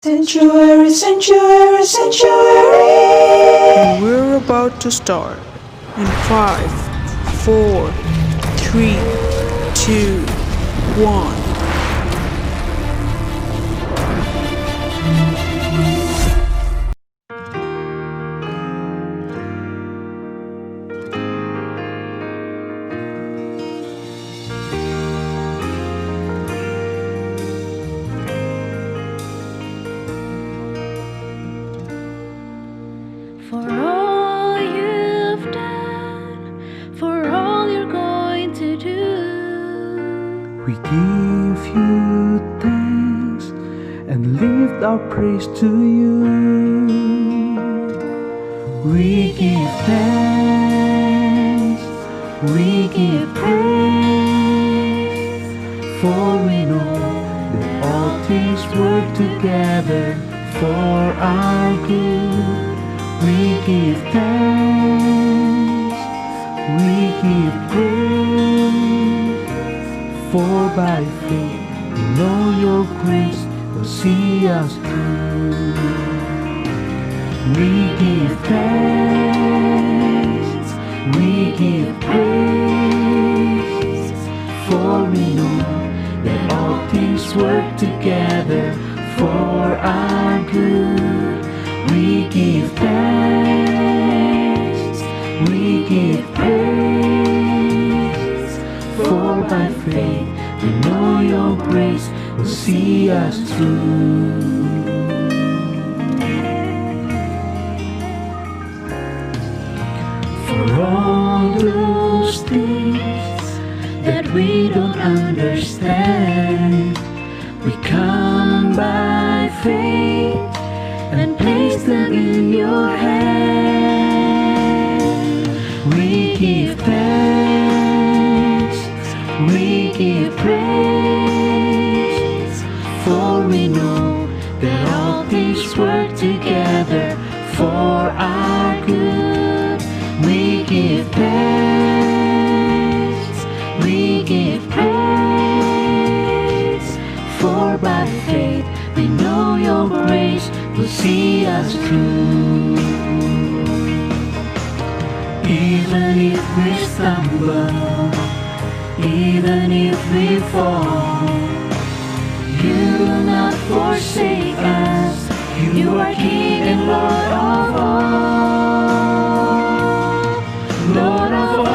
Sanctuary, sanctuary, sanctuary. And we're about to start in 5, 4, 3, 2, 1. For all you've done, for all you're going to do. We give you thanks and lift our praise to you. We give thanks, we give praise, for we know that all things work together for our good. We give thanks, we give praise, for by faith we know your grace will see us through. We give thanks, we give praise, for we know that all things work together for our good. We give thanks, we give praise, for by faith we know your grace will see us through. For all those things that we don't understand, we come by faith and place them in your hand. We give thanks, we give praise, for we know that all things work together for our good. We give thanks, we give praise, for by faith we know your grace will see us through. Even if we stumble, even if we fall, you will not forsake us. You are King and Lord of all, Lord of all.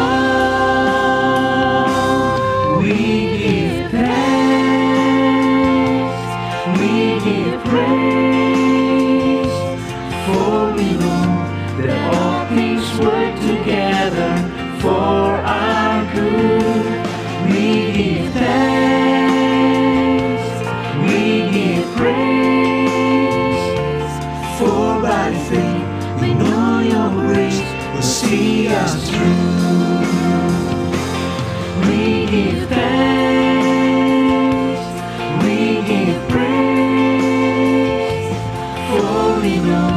We give thanks, we give praise, for we know that all things work together for our good. We give thanks, we give praise, for by faith we know your grace will see us through. We give thanks, we give praise, for we know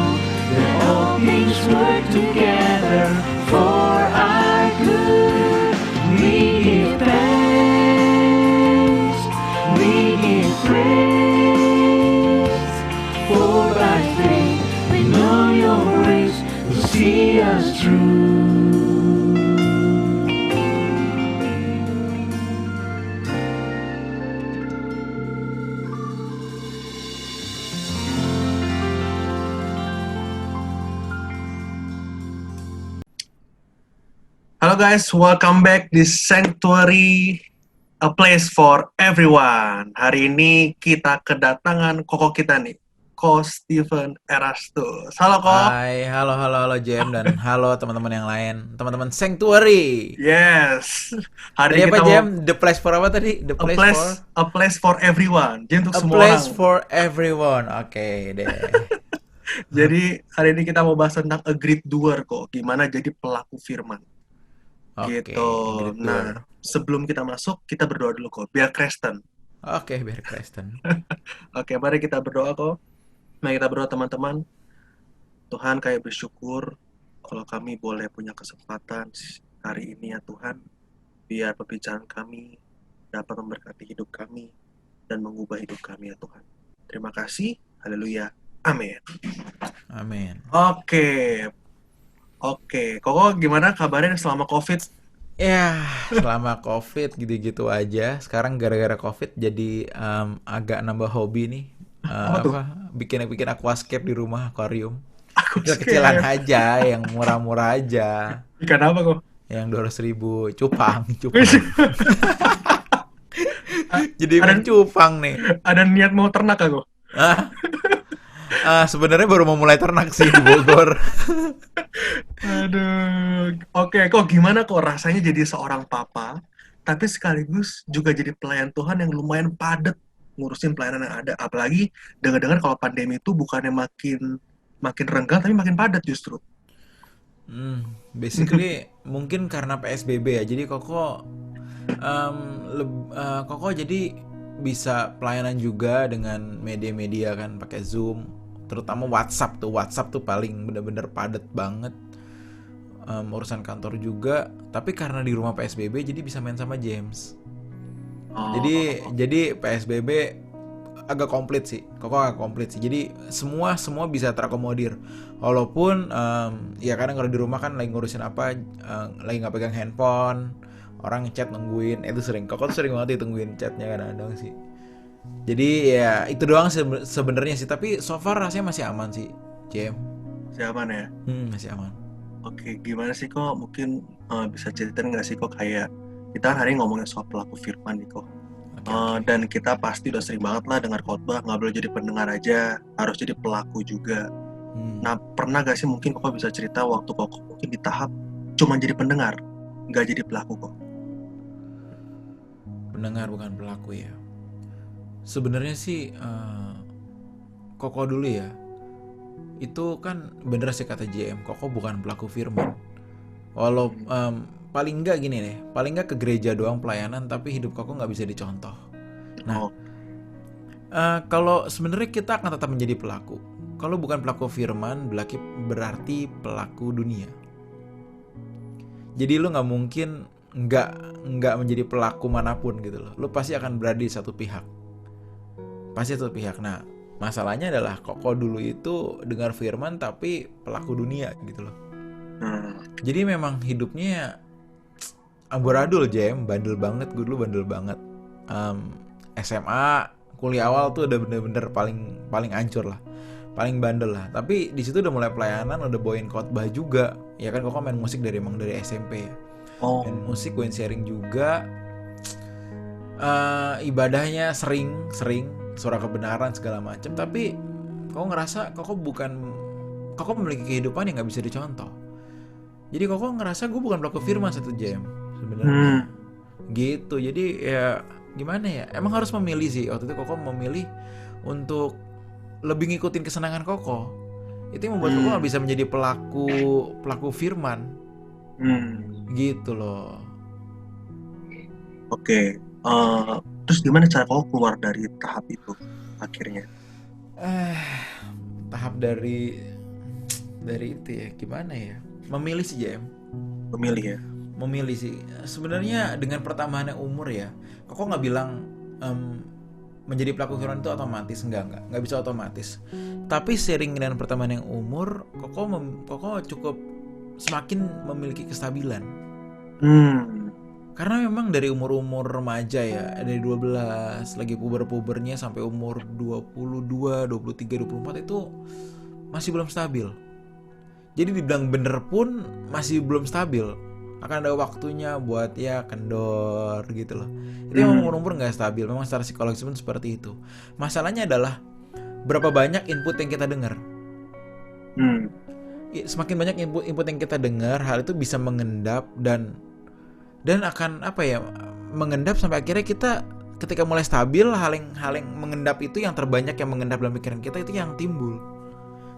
that all things work together for our good. We give thanks, we give praise, for by faith we know your grace will see us through. Halo guys, welcome back di Sanctuary, a place for everyone. Hari ini kita kedatangan koko kita nih, Ko Steven Erastus. Halo Ko. Hai, halo Jem dan halo teman-teman yang lain, teman-teman Sanctuary. Yes. Hari Tadi ini apa kita Jem? mau The place for apa tadi? The place a place for everyone. Jadi untuk a semua place orang. for everyone. Oke deh. Jadi hari ini kita mau bahas tentang a great doer kok. Gimana jadi pelaku firman. Oke, Gitu. great Nah, doer. sebelum kita masuk, kita berdoa dulu kok. Biar Kristen. Oke, biar Kristen. Oke, mari kita berdoa kok. Mari kita berdoa teman-teman. Tuhan, kami bersyukur kalau kami boleh punya kesempatan hari ini ya Tuhan. Biar pembicaraan kami dapat memberkati hidup kami dan mengubah hidup kami ya Tuhan. Terima kasih. Haleluya. Amin. Amin. Oke. Koko gimana kabarnya selama COVID? Ya, selama COVID gitu-gitu aja. Sekarang gara-gara COVID jadi agak nambah hobi nih. Apa tuh? Bikin aquascape di rumah, akuarium. Aku Kecil-kecilan scared. aja, yang murah-murah aja. Ikan apa kok? Yang 200.000 cupang. Jadi Ada main cupang nih. ada niat mau ternak aku. Ah, sebenarnya baru mau mulai ternak sih di Bogor. Aduh. Oke, kok gimana kok rasanya jadi seorang papa, tapi sekaligus juga jadi pelayan Tuhan yang lumayan padat ngurusin pelayanan yang ada. Apalagi dengar-dengar kalau pandemi itu bukannya makin makin renggang tapi makin padat justru. Basically mungkin karena PSBB ya. Jadi Koko jadi bisa pelayanan juga dengan media-media kan, pakai Zoom, terutama WhatsApp tuh paling bener-bener padat banget. Urusan kantor juga, tapi karena di rumah PSBB jadi bisa main sama James. Oh, Jadi PSBB agak komplit sih. Koko agak komplit sih. Jadi semua bisa terakomodir. Walaupun ya kadang kalau di rumah kan lagi ngurusin apa, lagi nggak pegang handphone, orang chat nungguin, itu sering. Koko tuh sering banget ditungguin chatnya kadang-kadang sih. Jadi ya itu doang sebenarnya sih. Tapi so far rasanya masih aman sih, Jam. siapa ya? Masih aman. Oke, gimana sih kok? Mungkin bisa ceritain nggak sih kok kayak kita kan hari ini ngomongin soal pelaku firman nih kok. Oke. Dan kita pasti udah sering banget lah dengar khotbah, nggak boleh jadi pendengar aja, harus jadi pelaku juga. Nah, pernah gak sih mungkin kok bisa cerita waktu kok mungkin di tahap cuma jadi pendengar, nggak jadi pelaku kok? Pendengar bukan pelaku ya. Sebenarnya sih Koko dulu ya. Itu kan bener sih kata JM, Koko bukan pelaku firman. Walau paling nggak gini nih, paling nggak ke gereja doang pelayanan, tapi hidup Koko nggak bisa dicontoh. Nah, kalau sebenarnya kita akan tetap menjadi pelaku. Kalau bukan pelaku firman, berarti pelaku dunia. Jadi lu nggak mungkin nggak menjadi pelaku manapun gitu loh. Lu pasti akan berada di satu pihak. Pasti satu pihak. Nah, masalahnya adalah Koko dulu itu dengar firman tapi pelaku dunia gitu loh. Jadi memang hidupnya amburadul, Jem, bandel banget. Gue dulu bandel banget. SMA, kuliah awal tuh udah bener-bener paling hancur lah, paling bandel lah. Tapi di situ udah mulai pelayanan, udah bawain khotbah juga. Ya kan Koko main musik dari SMP ya. Main musik, gue sharing juga. Ibadahnya sering suara kebenaran segala macam. Tapi Koko ngerasa Koko memiliki kehidupan yang nggak bisa dicontoh. Jadi Koko ngerasa gue bukan pelaku firman satu jam sebenarnya. Gitu. Jadi ya gimana ya? Emang harus memilih sih. Waktu itu Koko memilih untuk lebih ngikutin kesenangan Koko. Itu yang membuat Koko nggak bisa menjadi pelaku firman. Gitu loh. Oke. Terus gimana cara Koko keluar dari tahap itu akhirnya? Tahap dari itu ya, gimana ya? Memilih sih JM. Memilih sih. Sebenarnya dengan pertambahannya umur ya, Koko nggak bilang menjadi pelaku firman itu otomatis, nggak bisa otomatis. Tapi seiring dengan pertambahan umur, Koko cukup semakin memiliki kestabilan. Karena memang dari umur remaja ya, dari 12 lagi puber-pubernya sampai umur 22, 23, 24 itu masih belum stabil. Jadi dibilang bener pun masih belum stabil. Akan ada waktunya buat ya kendor gitu loh. Itu memang umur nggak stabil. Memang secara psikologis pun seperti itu. Masalahnya adalah berapa banyak input yang kita dengar. Semakin banyak input yang kita dengar, hal itu bisa mengendap dan akan mengendap sampai akhirnya kita ketika mulai stabil, hal yang mengendap itu, yang terbanyak yang mengendap dalam pikiran kita itu yang timbul.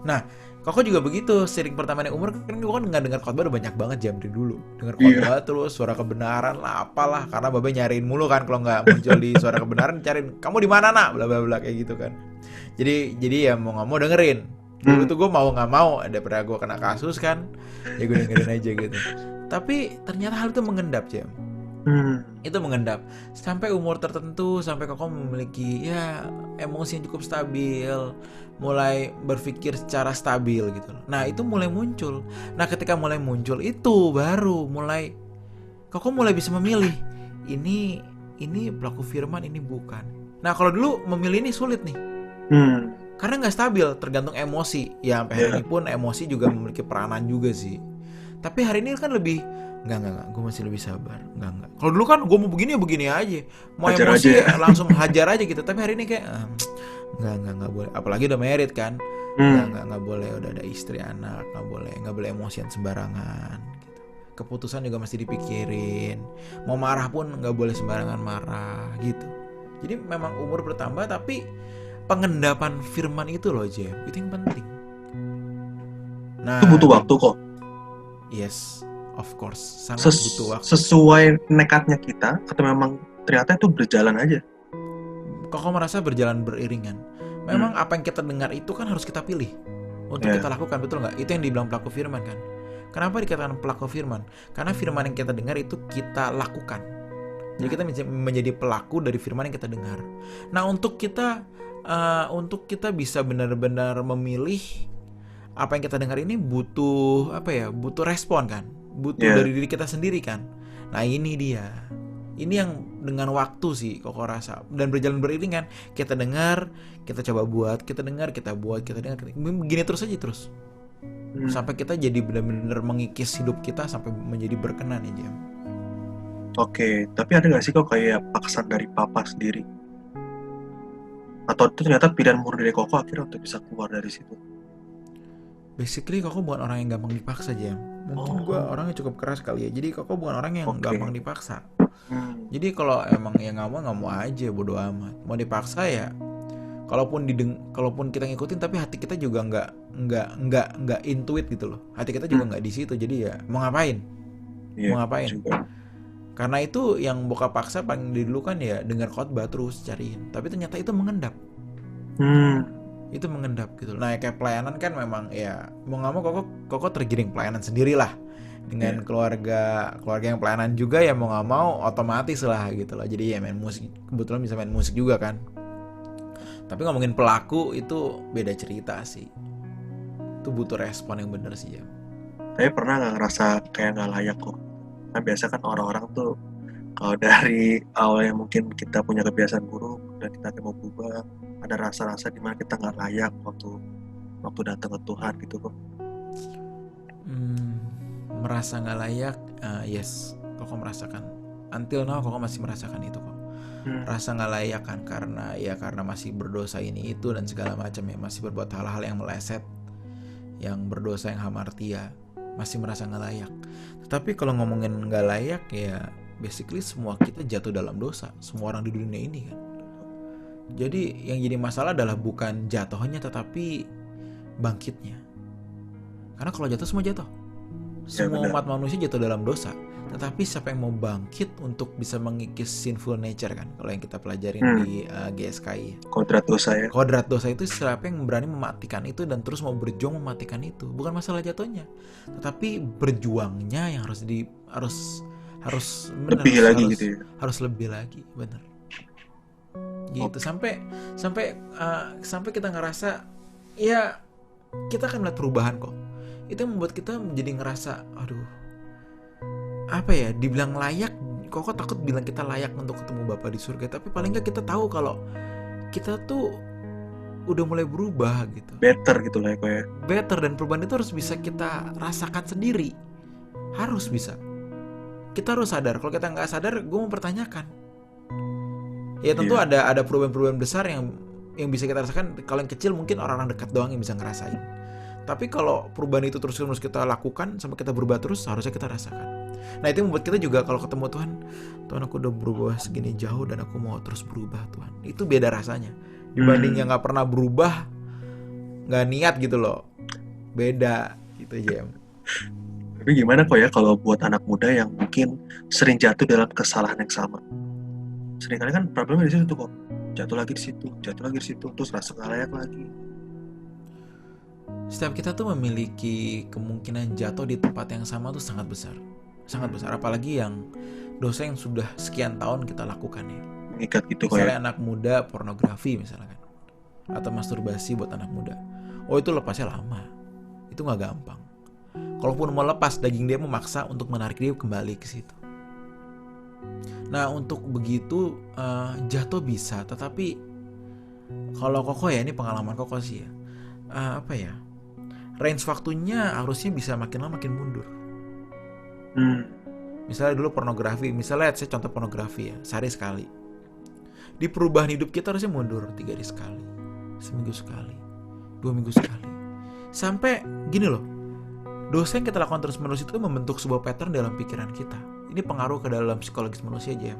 Nah, Koko juga begitu. Sering pertamanya umur kan gue kan nggak dengar khotbah udah banyak banget jam dari dulu. Dengar khotbah terus suara kebenaran lah apalah, karena babe nyariin mulu kan kalau nggak muncul di suara kebenaran, cariin kamu di mana nak, bla bla bla kayak gitu kan. Jadi ya mau nggak mau dengerin. Dulu tuh gue mau nggak mau, daripada gue kena kasus kan, ya gue dengerin aja gitu. Tapi ternyata hal itu mengendap, Jam. Itu mengendap sampai umur tertentu, sampai Koko memiliki ya emosi yang cukup stabil, mulai berpikir secara stabil gitu loh. Nah itu mulai muncul. Nah ketika mulai muncul itu baru mulai Koko mulai bisa memilih ini pelaku firman, ini bukan. Nah kalau dulu memilih ini sulit nih, karena nggak stabil, tergantung emosi. Ya sampai hari ini pun emosi juga memiliki peranan juga sih. Tapi hari ini kan lebih Enggak, gue masih lebih sabar. Enggak. Kalau dulu kan gue mau begini aja. Mau Hajar emosi aja. langsung hajar aja gitu. Tapi hari ini kayak enggak boleh. Apalagi udah married kan. Enggak boleh, udah ada istri, anak, enggak boleh emosian sembarangan gitu. Keputusan juga mesti dipikirin. Mau marah pun enggak boleh sembarangan marah gitu. Jadi memang umur bertambah tapi pengendapan firman itu loh, Jem. Itu yang penting. Nah, Itu butuh waktu kok. yes. Of course, sangat butuh waktu. Sesuai nekatnya kita, atau memang ternyata itu berjalan aja. Koko merasa berjalan beriringan. Memang apa yang kita dengar itu kan harus kita pilih untuk kita lakukan, betul nggak? Itu yang dibilang pelaku firman kan. Kenapa dikatakan pelaku firman? Karena firman yang kita dengar itu kita lakukan. Jadi kita menjadi pelaku dari firman yang kita dengar. Nah untuk kita bisa benar-benar memilih apa yang kita dengar ini butuh butuh respon kan, butuh dari diri kita sendiri kan. Nah ini dia, ini yang dengan waktu sih Koko rasa, dan berjalan beriringan. Kita dengar, kita coba buat, kita dengar, kita buat, kita dengar, begini terus aja sampai kita jadi benar-benar mengikis hidup kita sampai menjadi berkenan ya Jam. Oke, tapi ada nggak sih kok kayak paksaan dari papa sendiri? Atau itu ternyata pilihan murni dari Koko akhirnya untuk bisa keluar dari situ? Basically Koko bukan orang yang gampang dipaksa Jam. Mungkin gue orangnya cukup keras kali ya. Jadi Koko bukan orang yang gampang dipaksa. Jadi kalau emang ya nggak mau aja, bodo amat. Mau dipaksa ya, kalaupun kita ngikutin tapi hati kita juga nggak intuit gitu loh. Hati kita juga nggak di situ. Jadi ya mau ngapain? Mau ngapain? Juga. Karena itu yang bokap paksa paling dulu kan ya dengar khotbah terus cariin. Tapi ternyata itu mengendap. Itu mengendap gitu. Nah kayak pelayanan kan memang ya mau nggak mau Koko tergiring pelayanan sendirilah dengan keluarga yang pelayanan juga ya, mau nggak mau otomatis lah gitu loh. Jadi ya main musik, kebetulan bisa main musik juga kan. Tapi ngomongin pelaku itu beda cerita sih. Itu butuh respon yang bener sih ya. Tapi pernah nggak ngerasa kayak nggak layak kok? Kan biasa kan orang-orang tuh kalau dari awal yang mungkin kita punya kebiasaan buruk dan kita mau berubah, ada rasa-rasa di mana kita nggak layak waktu datang ke Tuhan gitu kok. Merasa nggak layak, yes, Koko merasakan. Until now Koko masih merasakan itu kok. Rasa nggak layak kan karena masih berdosa ini itu dan segala macam ya, masih berbuat hal-hal yang meleset, yang berdosa, yang hamartia, masih merasa nggak layak. Tetapi kalau ngomongin nggak layak ya, basically semua kita jatuh dalam dosa, semua orang di dunia ini kan. Jadi yang jadi masalah adalah bukan jatuhnya tetapi bangkitnya. Karena kalau jatuh semua jatuh. Semua umat manusia jatuh dalam dosa. Tetapi siapa yang mau bangkit untuk bisa mengikis sinful nature kan? Kalau yang kita pelajarin di GSKI. Kodrat dosa ya. Kodrat dosa itu siapa yang berani mematikan itu dan terus mau berjuang mematikan itu. Bukan masalah jatuhnya, tetapi berjuangnya yang harus lebih lagi gitu ya. Harus lebih lagi, bener. Gitu sampai kita ngerasa ya kita akan melihat perubahan kok. Itu yang membuat kita menjadi ngerasa aduh, apa ya, dibilang layak, Koko takut bilang kita layak untuk ketemu Bapa di surga, tapi paling nggak kita tahu kalau kita tuh udah mulai berubah gitu. Better gitu lah ya. Better, dan perubahan itu harus bisa kita rasakan sendiri. Harus bisa. Kita harus sadar. Kalau kita nggak sadar, gue mau pertanyakan. Ya tentu ada perubahan-perubahan besar yang bisa kita rasakan. Kalau yang kecil mungkin orang-orang dekat doang yang bisa ngerasain. Tapi kalau perubahan itu terus kita lakukan sampai kita berubah terus, harusnya kita rasakan. Nah itu membuat kita juga kalau ketemu Tuhan aku udah berubah segini jauh dan aku mau terus berubah Tuhan. Itu beda rasanya dibanding yang nggak pernah berubah, nggak niat gitu loh. Beda gitu Jem. Tapi gimana kok ya kalau buat anak muda yang mungkin sering jatuh dalam kesalahan yang sama? Seringkali kan problemnya di situ kok. Jatuh lagi di situ, terus rasa nggak layak lagi. Setiap kita tuh memiliki kemungkinan jatuh di tempat yang sama tuh sangat besar, apalagi yang dosa yang sudah sekian tahun kita lakukan ya. Mengikat gitu kok ya. Misalnya anak muda pornografi misalkan, atau masturbasi buat anak muda. Oh itu lepasnya lama, itu nggak gampang. Kalaupun mau lepas, daging dia memaksa untuk menarik dia kembali ke situ. Nah untuk begitu jatuh bisa, tetapi kalau Koko ya, ini pengalaman Koko sih ya, range waktunya harusnya bisa makin lama makin mundur. Misalnya dulu pornografi, misalnya saya contoh pornografi ya, sehari sekali. Di perubahan hidup kita harusnya mundur 3 hari sekali, seminggu sekali, 2 minggu sekali. Sampai gini loh, dosa yang kita lakukan terus-menerus itu membentuk sebuah pattern dalam pikiran kita. Ini pengaruh ke dalam psikologis manusia aja.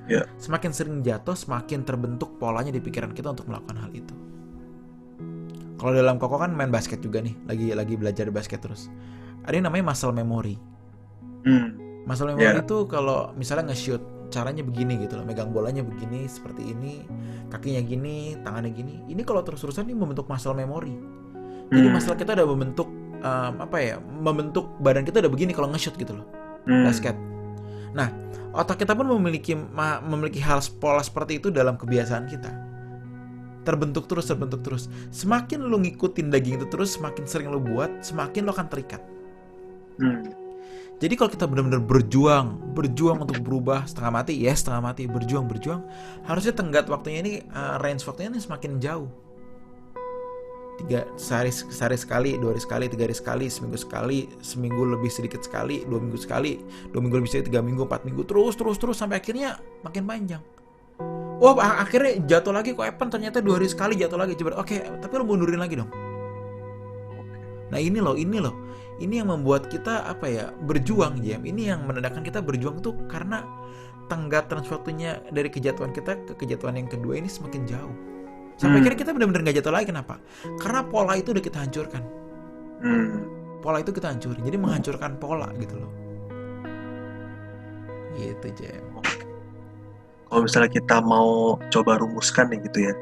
Yeah. Semakin sering jatuh, semakin terbentuk polanya di pikiran kita untuk melakukan hal itu. Kalau dalam Koko kan main basket juga nih, lagi belajar basket terus. Ada yang namanya muscle memory. Muscle memory itu kalau misalnya nge-shoot, caranya begini gitu loh, megang bolanya begini, seperti ini, kakinya gini, tangannya gini. Ini kalau terus-terusan ini membentuk muscle memory. Jadi muscle kita udah membentuk membentuk badan kita udah begini kalau nge-shoot gitu loh, basket. Nah, otak kita pun memiliki hal pola seperti itu dalam kebiasaan kita. Terbentuk terus. Semakin lu ngikutin daging itu terus, semakin sering lu buat, semakin lu akan terikat. Jadi kalau kita benar-benar berjuang untuk berubah setengah mati, berjuang, harusnya tenggat waktunya ini, range waktunya ini semakin jauh. Sehari sekali, 2 hari sekali, 3 hari sekali, seminggu sekali, seminggu lebih sedikit sekali, 2 minggu sekali, 2 minggu lebih sedikit, 3 minggu, 4 minggu, terus sampai akhirnya makin panjang. Oh akhirnya jatuh lagi kok Evan, ternyata 2 hari sekali jatuh lagi. Coba oke, tapi lo mundurin lagi dong. Nah ini loh, ini yang membuat kita berjuang Jam. Ini yang menandakan kita berjuang tuh karena tenggat waktunya dari kejatuhan kita ke kejatuhan yang kedua ini semakin jauh. Sampai akhirnya kita benar-benar gak jatuh lagi. Kenapa? Karena pola itu udah kita hancurkan. Pola itu kita hancurin. Jadi menghancurkan pola gitu loh. Gitu Jam. Kalau misalnya kita mau coba rumuskan nih gitu ya,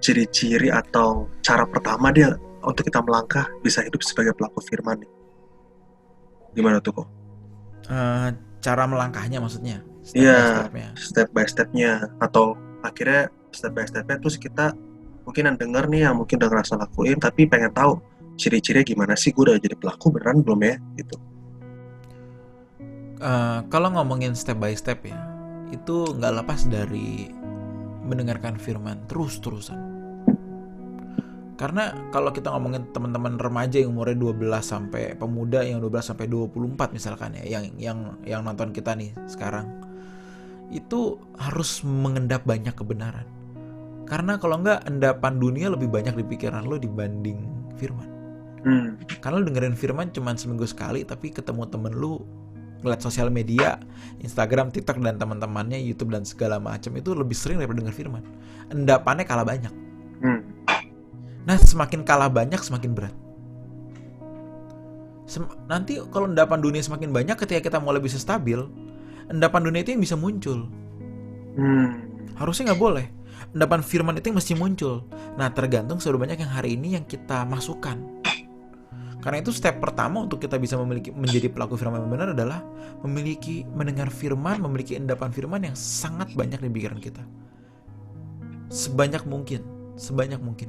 ciri-ciri atau cara pertama dia untuk kita melangkah bisa hidup sebagai pelaku firman nih, gimana tuh kok? Cara melangkahnya maksudnya? Iya, step by stepnya, atau akhirnya step by stepnya terus kita mungkin yang denger nih yang mungkin udah ngerasa lakuin tapi pengen tahu ciri-cirinya gimana sih, gue udah jadi pelaku beneran belum ya gitu. Kalau ngomongin step by step ya, itu nggak lepas dari mendengarkan firman terus-terusan. Karena kalau kita ngomongin teman-teman remaja yang umurnya 12 sampai pemuda yang 12 sampai 24 misalkan ya, yang nonton kita nih sekarang, itu harus mengendap banyak kebenaran. Karena kalau enggak, endapan dunia lebih banyak di pikiran lo dibanding firman. Karena lo dengerin firman cuma seminggu sekali, tapi ketemu temen lo, ngeliat sosial media, Instagram, TikTok, dan teman-temannya, YouTube, dan segala macam itu lebih sering daripada denger firman. Endapannya kalah banyak. Nah, semakin kalah banyak, semakin berat. Nanti kalau endapan dunia semakin banyak, ketika kita mulai bisa stabil, endapan dunia itu yang bisa muncul. Harusnya nggak boleh. Endapan firman itu yang mesti muncul. Nah, tergantung seberapa banyak yang hari ini yang kita masukkan. Karena itu step pertama untuk kita bisa menjadi pelaku firman yang benar adalah mendengar firman, memiliki endapan firman yang sangat banyak di pikiran kita. Sebanyak mungkin.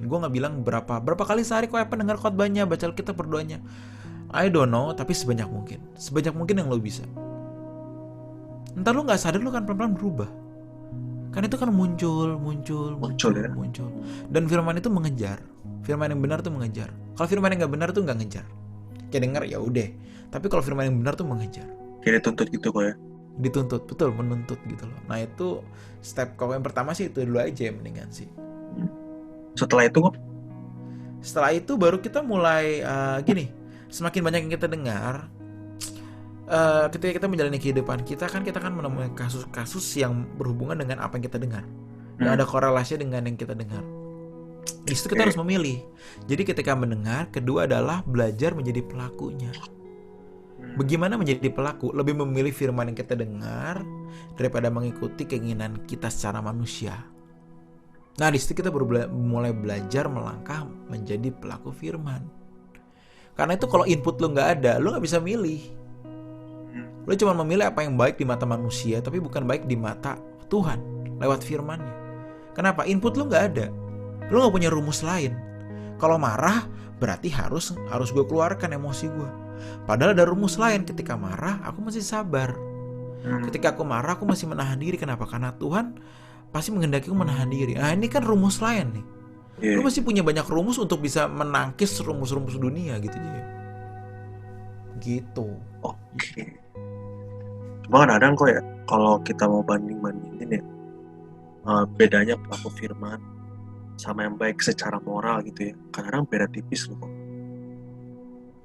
Gue nggak bilang berapa kali sehari kok pendengar khotbahnya, baca Alkitab, berdoanya. I don't know, tapi sebanyak mungkin yang lo bisa. Ntar lo nggak sadar lo kan pelan-pelan berubah. Kan itu kan muncul. Dan firman itu mengejar. Firman yang benar tuh mengejar. Kalau firman yang nggak benar tuh nggak ngejar. Kayak denger ya udah. Tapi kalau firman yang benar tuh mengejar. Kayak dituntut gitu kok ya. Dituntut, betul, menuntut gitu loh. Nah itu step yang pertama sih itu dulu aja mendingan sih. Setelah itu kok? Setelah itu baru kita mulai gini. Semakin banyak yang kita dengar, ketika kita menjalani kehidupan kita kan menemukan kasus-kasus yang berhubungan dengan apa yang kita dengar. Yang ada korelasinya dengan yang kita dengar. Di situ kita harus memilih. Jadi ketika mendengar, kedua adalah belajar menjadi pelakunya. Bagaimana menjadi pelaku? Lebih memilih firman yang kita dengar daripada mengikuti keinginan kita secara manusia. Nah, di situ kita baru mulai belajar melangkah menjadi pelaku firman. Karena itu kalau input lo nggak ada, lo nggak bisa milih. Lu cuma memilih apa yang baik di mata manusia, tapi bukan baik di mata Tuhan lewat firman-Nya. Kenapa? Input lu nggak ada. Lu nggak punya rumus lain. Kalau marah, berarti harus gue keluarkan emosi gue. Padahal ada rumus lain. Ketika marah, aku masih sabar. Ketika aku marah, aku masih menahan diri. Kenapa? Karena Tuhan pasti menghendaki aku menahan diri. Nah, ini kan rumus lain nih. Lu masih punya banyak rumus untuk bisa menangkis rumus-rumus dunia gitu aja. Gitu. Oke. Cuma kadang kok ya, kalau kita mau banding-bandingin ya, bedanya pelaku firman sama yang baik secara moral gitu ya, kadang-kadang beda tipis loh kok.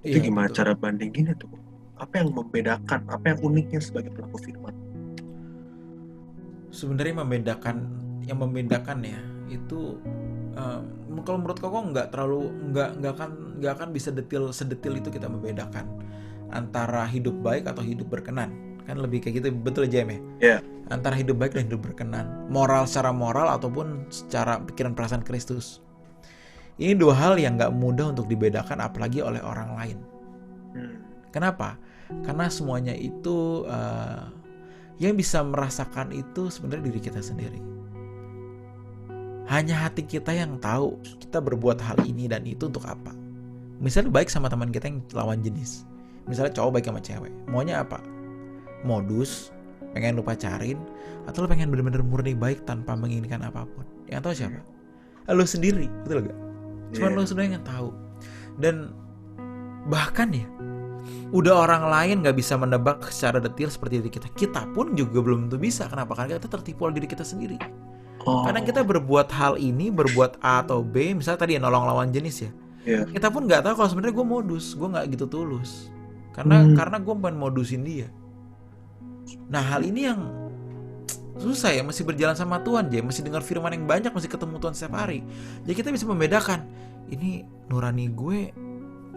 Itu Iya, gimana betul. cara bandinginnya tuh? Apa yang membedakan, apa yang uniknya sebagai pelaku firman? Sebenarnya yang membedakan ya itu kalau menurut koko nggak akan bisa sedetil itu kita membedakan antara hidup baik atau hidup berkenan, kan lebih kayak gitu, betul Jem ya? Iya. Antara hidup baik dan hidup berkenan, moral secara moral ataupun secara pikiran perasaan Kristus. Ini dua hal yang nggak mudah untuk dibedakan, apalagi oleh orang lain. Kenapa? Karena semuanya itu yang bisa merasakan itu sebenarnya diri kita sendiri. Hanya hati kita yang tahu kita berbuat hal ini dan itu untuk apa. Misalnya baik sama teman kita yang lawan jenis. Misalnya cowok baik sama cewek. Maunya apa? Modus, pengen lu pacarin, atau lu pengen benar-benar murni baik tanpa menginginkan apapun. Yang tahu siapa? Lu sendiri, betul gak? Cuman lu sebenarnya yang tahu. Dan bahkan ya, udah orang lain gak bisa menebak secara detail seperti diri kita. Kita pun juga belum tentu bisa. Kenapa? Karena kita tertipu oleh diri kita sendiri. Kadang kita berbuat hal ini, berbuat A atau B, misalnya tadi ya nolong lawan jenis ya. Kita pun nggak tahu kalau sebenarnya gue modus, gue nggak gitu tulus. Karena gue pengen modusin dia. Nah hal ini yang susah ya, mesti berjalan sama Tuhan ya, mesti dengar firman yang banyak, mesti ketemu Tuhan setiap hari. Jadi kita bisa membedakan, ini nurani gue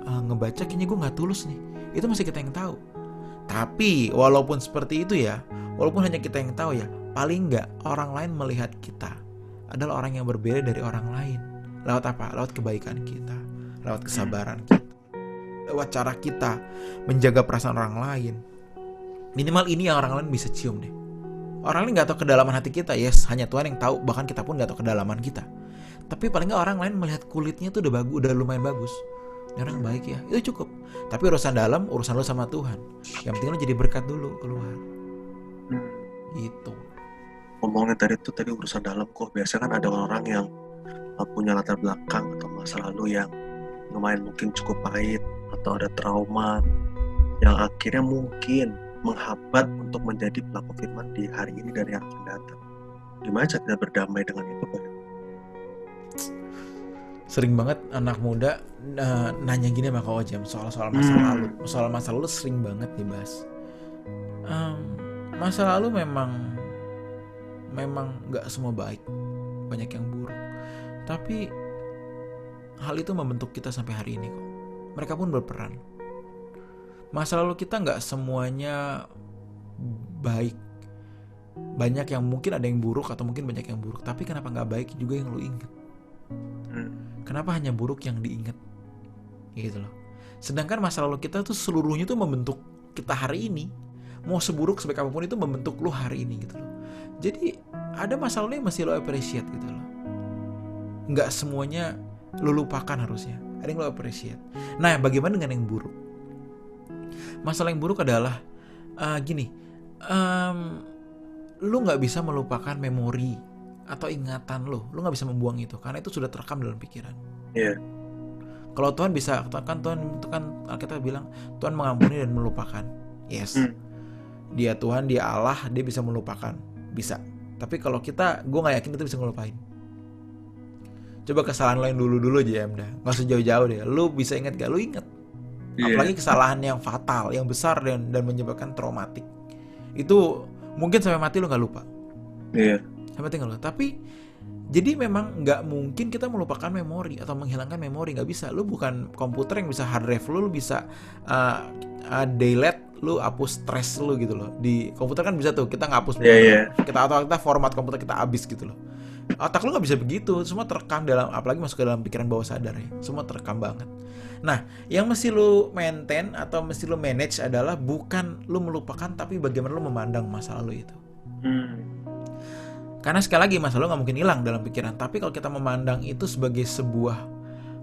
ngebaca kayaknya gue nggak tulus nih. Itu mesti kita yang tahu. Tapi walaupun seperti itu ya, walaupun hanya kita yang tahu ya, paling nggak orang lain melihat kita adalah orang yang berbeda dari orang lain. Lewat apa? Lewat kebaikan kita, lewat kesabaran kita, lewat cara kita menjaga perasaan orang lain. Minimal ini yang orang lain bisa cium deh. Orang lain nggak tahu kedalaman hati kita, yes, hanya Tuhan yang tahu. Bahkan kita pun nggak tahu kedalaman kita. Tapi paling nggak orang lain melihat kulitnya tuh udah lumayan bagus. Ini orang baik ya, itu cukup. Tapi urusan dalam, urusan lo sama Tuhan. Yang penting lo jadi berkat dulu keluar. Gitu. Ngomongin tadi urusan dalam kok. Biasanya kan ada orang yang punya latar belakang atau masa lalu yang lumayan mungkin cukup pahit atau ada trauma yang akhirnya mungkin menghambat untuk menjadi pelaku firman di hari ini dan yang akan datang. Gimana cara kita berdamai dengan itu, Pak? Sering banget anak muda nanya gini sama Kak Ojam soal masa lalu. Soal masa lalu sering banget dibahas. Masa lalu memang nggak semua baik, banyak yang buruk. Tapi hal itu membentuk kita sampai hari ini kok. Mereka pun berperan. Masa lalu kita nggak semuanya baik. Banyak yang mungkin ada yang buruk atau mungkin banyak yang buruk. Tapi kenapa nggak baik juga yang lu ingat? Kenapa hanya buruk yang diingat? Gitu loh. Sedangkan masa lalu kita tuh seluruhnya tuh membentuk kita hari ini. Mau seburuk sebaik apapun itu membentuk lu hari ini gitu loh. Jadi ada masa lalu yang masih lo appreciate gitu loh. Nggak semuanya lo lupakan harusnya. Ada yang lo appreciate. Nah bagaimana dengan yang buruk? Masalah yang buruk adalah gini. Lo nggak bisa melupakan memori atau ingatan lo. Lo nggak bisa membuang itu. Karena itu sudah terekam dalam pikiran. Iya. Kalau Tuhan bisa, kan Tuhan itu kan Alkitab bilang Tuhan mengampuni dan melupakan. Yes. Dia Tuhan, dia Allah, dia bisa melupakan. Bisa. Tapi kalau kita, gue gak yakin itu bisa ngelupain. Coba kesalahan lo yang dulu-dulu aja ya, dah. Gak usah jauh-jauh deh. Lo bisa ingat gak? Lo ingat. Apalagi kesalahan yang fatal, yang besar dan menyebabkan traumatik. Itu mungkin sampai mati lo gak lupa. Iya. Sampai mati gak lupa. Tapi jadi memang gak mungkin kita melupakan memori atau menghilangkan memori. Gak bisa. Lo bukan komputer yang bisa hard drive lo bisa delete, lu hapus stress lu gitu loh. Di komputer kan bisa tuh kita ngapus, kita format komputer kita habis gitu loh. Otak lu nggak bisa begitu, semua terekam dalam, apalagi masuk ke dalam pikiran bawah sadar ya, semua terekam banget. Nah, yang mesti lu maintain atau mesti lu manage adalah bukan lu melupakan, tapi bagaimana lu memandang masa lalu itu. Karena sekali lagi masa lalu nggak mungkin hilang dalam pikiran, tapi kalau kita memandang itu sebagai sebuah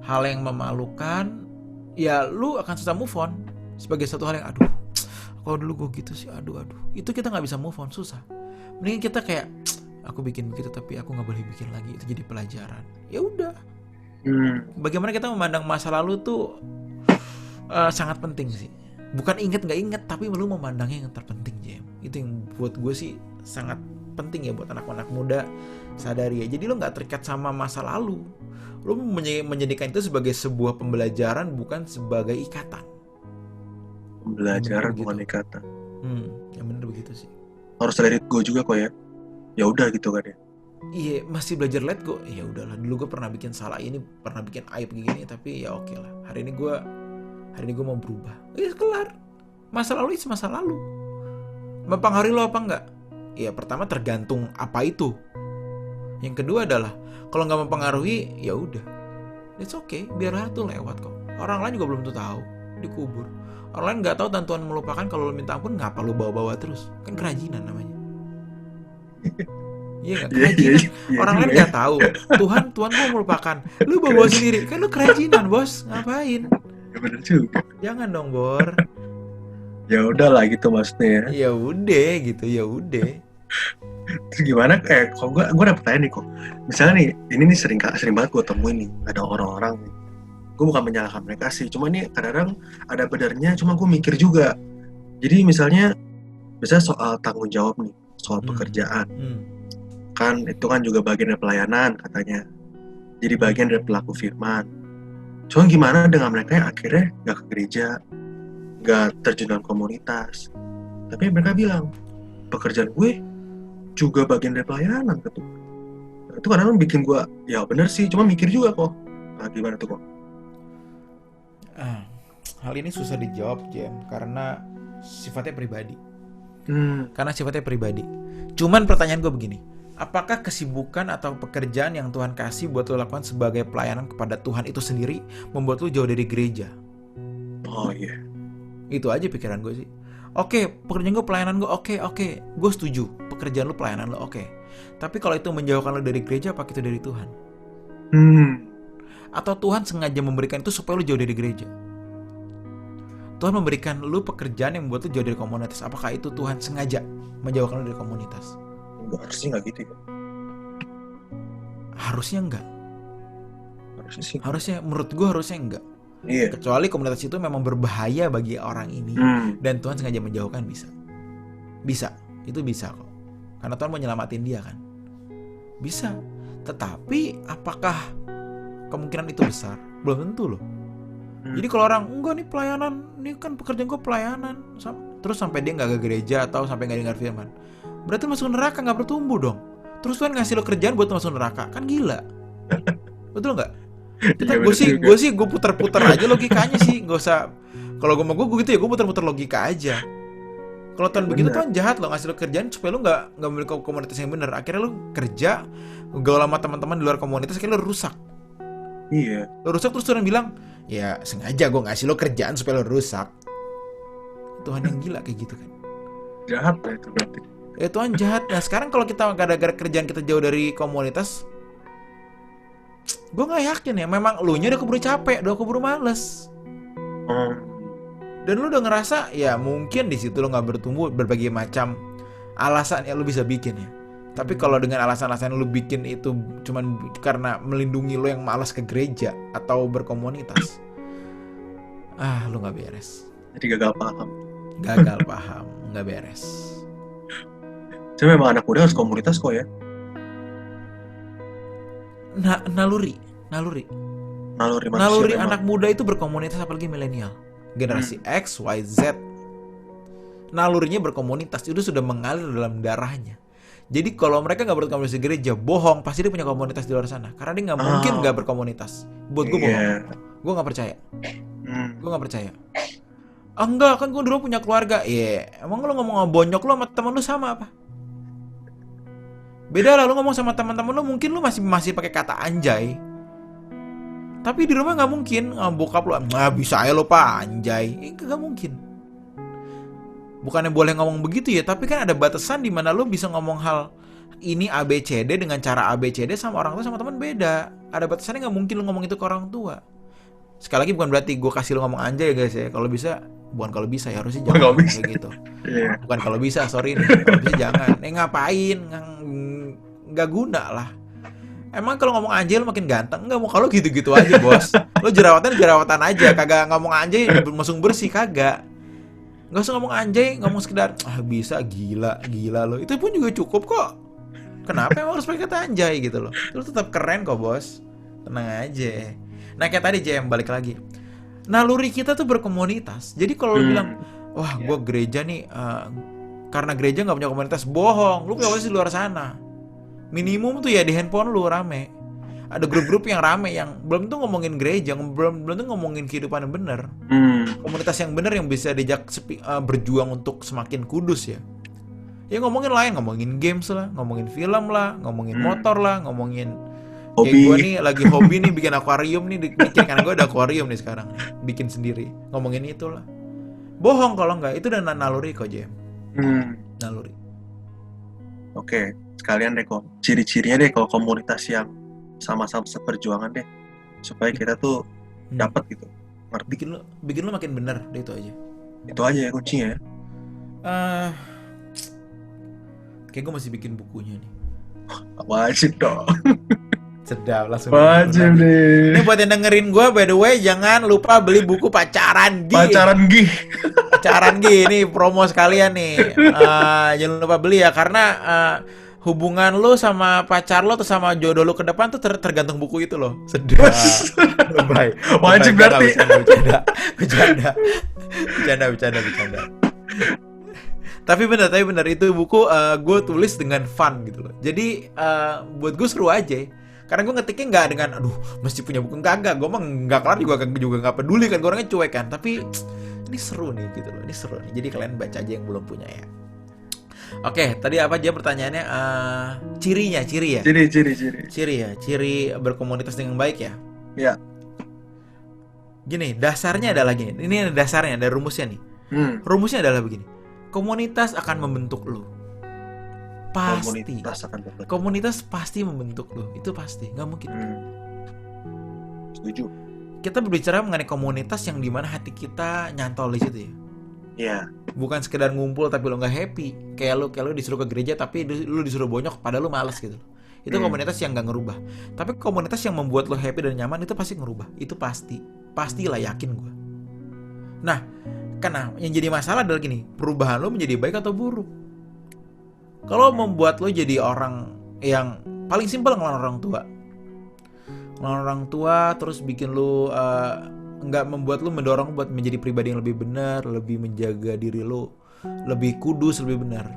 hal yang memalukan, ya lu akan susah move on. Sebagai satu hal yang aduh, kalau dulu gue gitu sih, aduh, itu kita nggak bisa move on, susah. Mending kita kayak aku bikin begitu tapi aku nggak boleh bikin lagi, itu jadi pelajaran. Ya udah. Bagaimana kita memandang masa lalu tuh sangat penting sih. Bukan inget nggak inget, tapi lu memandangnya yang terpenting, Jam. Itu yang buat gue sih sangat penting ya buat anak-anak muda sadari ya. Jadi lu nggak terikat sama masa lalu. Lu menjadikan itu sebagai sebuah pembelajaran, bukan sebagai ikatan. Pembelajaran bukan ikatan. Yang bener begitu sih. Harus let it go juga kok ya. Ya udah gitu kan ya. Iya, masih belajar let go. Ya udahlah, dulu gue pernah bikin salah ini, pernah bikin aib gini, tapi ya oke lah. Hari ini gue mau berubah. Ya kelar. Masa lalu itu masa lalu. Mempengaruhi lo apa enggak? Ya pertama tergantung apa itu. Yang kedua adalah kalau nggak mempengaruhi, ya udah. It's okay, biarlah tuh lewat kok. Orang lain juga belum tuh tahu, dikubur. Orang lain nggak tahu dan Tuhan melupakan, kalau lo minta ampun ngapa lo bawa-bawa terus? Kan kerajinan namanya. Iya nggak kerajinan. Orang lain nggak tahu. Tuhan mau melupakan. Lu bawa sendiri. Kan lu kerajinan, bos. Ngapain? Ya bener juga. Jangan dong, Bor. Ya udahlah gitu maksudnya ya. Ya udah gitu, ya udah. Terus gimana? Kok gue dapet tanya nih kok. Misalnya nih, ini nih sering banget gue temuin nih. Ada orang-orang nih. Gue bukan menyalahkan mereka sih. Cuma nih kadang-kadang ada benernya. Cuma gue mikir juga. Jadi misalnya soal tanggung jawab nih. Soal pekerjaan. Kan itu kan juga bagian dari pelayanan katanya. Jadi bagian dari pelaku firman. Cuma gimana dengan mereka yang akhirnya gak ke gereja, gak terjun dalam komunitas, tapi mereka bilang pekerjaan gue juga bagian dari pelayanan gitu. Nah, itu kadang-kadang bikin gue ya bener sih, cuma mikir juga kok. Nah, gimana tuh kok? Hal ini susah dijawab, Jem, karena sifatnya pribadi. Cuman pertanyaan gue begini, apakah kesibukan atau pekerjaan yang Tuhan kasih buat lo lakukan sebagai pelayanan kepada Tuhan itu sendiri membuat lo jauh dari gereja? Oh iya. Itu aja pikiran gue sih. Oke, pekerjaan gue, pelayanan gue, oke, gue setuju. Pekerjaan lo, pelayanan lo, oke. Tapi kalau itu menjauhkan lo dari gereja, apa itu dari Tuhan? Atau Tuhan sengaja memberikan itu supaya lo jauh dari gereja? Tuhan memberikan lo pekerjaan yang membuat lo jauh dari komunitas. Apakah itu Tuhan sengaja menjauhkan lo dari komunitas? Harusnya nggak gitu ya. Harusnya enggak. Harusnya, menurut gue harusnya enggak. Iya. Kecuali komunitas itu memang berbahaya bagi orang ini dan Tuhan sengaja menjauhkan, bisa, itu bisa kok. Karena Tuhan mau nyelamatin dia kan, bisa. Tetapi apakah kemungkinan itu besar? Belum tentu loh. Jadi kalau orang enggak nih pelayanan, ini kan pekerjaan gue pelayanan, terus sampai dia nggak ke gereja atau sampai nggak dengar firman, berarti masuk neraka, nggak bertumbuh dong. Terus Tuhan ngasih lo kerjaan buat masuk neraka, kan gila. Betul nggak? Gue puter-puter aja logikanya sih, nggak usah. Kalau gue mau gue gitu ya, gue puter-puter logika aja. Kalau Tuhan begitu, Tuhan jahat lo ngasih lo kerjaan supaya lo nggak memiliki komunitas yang benar. Akhirnya lo kerja gaul sama teman-teman di luar komunitas, akhirnya lo rusak. Iya. Lo rusak, terus Tuhan bilang, ya sengaja gue ngasih lo kerjaan supaya lo rusak. Tuhan yang gila kayak gitu kan. Jahat lah itu berarti. Ya Tuhan jahat. Nah sekarang kalau kita gara-gara kerjaan kita jauh dari komunitas, gue nggak yakin ya. Memang lu nya udah keburu capek, udah keburu males. Dan lu udah ngerasa ya mungkin di situ lu nggak bertumbuh, berbagai macam alasan yang lu bisa bikin ya. Tapi kalau dengan alasan-alasan lu bikin itu cuman karena melindungi lu yang malas ke gereja atau berkomunitas, lu nggak beres. Jadi gagal paham. Nggak beres. Jadi memang anak muda harus komunitas kok ya. Naluri anak muda itu berkomunitas, apalagi milenial, generasi X, Y, Z. Nalurinya berkomunitas, itu sudah mengalir dalam darahnya. Jadi kalau mereka nggak berkomunitas di gereja, bohong, pasti dia punya komunitas di luar sana. Karena dia nggak mungkin nggak berkomunitas. Buat gue bohong. Gue nggak percaya. Enggak, kan gue dulu punya keluarga. Emang lo ngomong bonyok lo sama temen lo sama apa? Beda lah lu ngomong sama teman-teman lu, mungkin lu masih pakai kata anjay. Tapi di rumah nggak mungkin, bokap lu bisa aja lo pak anjay, nggak mungkin. Bukannya boleh ngomong begitu ya, tapi kan ada batasan di mana lu bisa ngomong hal ini ABCD dengan cara ABCD sama orang tua sama teman beda. Ada batasannya, nggak mungkin lu ngomong itu ke orang tua. Sekali lagi bukan berarti gue kasih lu ngomong anjay ya guys ya. Kalau bisa, kalau bisa ya harusnya jangan ngomong kayak gitu. Bukan kalau bisa, sorry nih. Kalau bisa jangan. Ngapain? Nggak guna lah. Emang kalau ngomong anjay lu makin ganteng? Enggak, mau kalau gitu-gitu aja bos. Lu jerawatan aja, kagak ngomong anjay langsung bersih, kagak. Nggak usah ngomong anjay, ngomong sekedar bisa, gila lo. Itu pun juga cukup kok. Kenapa emang harus pakai kata anjay gitu loh? Lu tetap keren kok bos. Tenang aja. Nah kayak tadi JM balik lagi. Naluri kita tuh berkomunitas. Jadi kalau lu bilang, wah gue gereja nih, karena gereja nggak punya komunitas, bohong. Lu punya komunitas di luar sana. Minimum tuh ya di handphone lu rame. Ada grup-grup yang rame yang belum tuh ngomongin gereja, belum tuh ngomongin kehidupan yang benar. Komunitas yang benar yang bisa diajak berjuang untuk semakin kudus ya. Ya ngomongin lain, ngomongin games lah, ngomongin film lah, ngomongin motor lah, ngomongin kayak gue nih lagi hobi nih bikin akuarium nih, bikin kan gue ada akuarium nih sekarang, bikin sendiri, ngomongin itulah. Bohong kalau enggak, itu udah naluri kok JM. Naluri. Oke, sekalian deh kok ciri-cirinya deh kalau komunitas yang sama-sama seperjuangan deh, supaya kita tuh dapat gitu, ngerti. Bikin lu makin bener deh, itu aja. Itu aja ya kuncinya ya. Kayak gue masih bikin bukunya nih. Wajib dong. Sedap langsung. Wajib nih. Ini buat yang dengerin gue, by the way, jangan lupa beli buku Pacaran Gih. Pacaran Gih, ini promo sekalian nih. Jangan lupa beli ya, karena hubungan lu sama pacar lu atau sama jodoh lu ke depan tuh tergantung buku itu loh. Sedap. Bye. Wajib berarti. Bercanda. Tapi benar itu buku gue tulis dengan fun gitu loh. Jadi buat gue seru aja. Karena gue ngetiknya nggak dengan aduh mesti punya buku, enggak. Gue mah nggak kelar juga nggak peduli kan, gue orangnya cuek kan. Tapi ini seru nih gitu loh, ini seru nih. Jadi kalian baca aja yang belum punya ya. Oke, tadi apa aja pertanyaannya? Ciri ya. Ciri berkomunitas dengan baik ya. Iya. Gini, dasarnya adalah gini. Ini ada dasarnya, ada rumusnya nih. Rumusnya adalah begini. Komunitas akan membentuk lu. Pasti. Komunitas pasti membentuk lu. Itu pasti, nggak mungkin. Setuju. Kita berbicara mengenai komunitas yang dimana hati kita nyantol di situ ya. Iya. Bukan sekedar ngumpul tapi lu nggak happy. Kayak lu disuruh ke gereja tapi lu disuruh bonyok padahal lu malas gitu. Itu komunitas yang nggak ngerubah. Tapi komunitas yang membuat lu happy dan nyaman itu pasti ngerubah. Itu pasti. Pastilah, yakin gue. Nah, karena yang jadi masalah adalah gini, perubahan lo menjadi baik atau buruk. Kalau membuat lo jadi orang yang paling simpel ngelawan orang tua, terus bikin lo nggak membuat lo mendorong buat menjadi pribadi yang lebih benar, lebih menjaga diri lo, lebih kudus, lebih benar,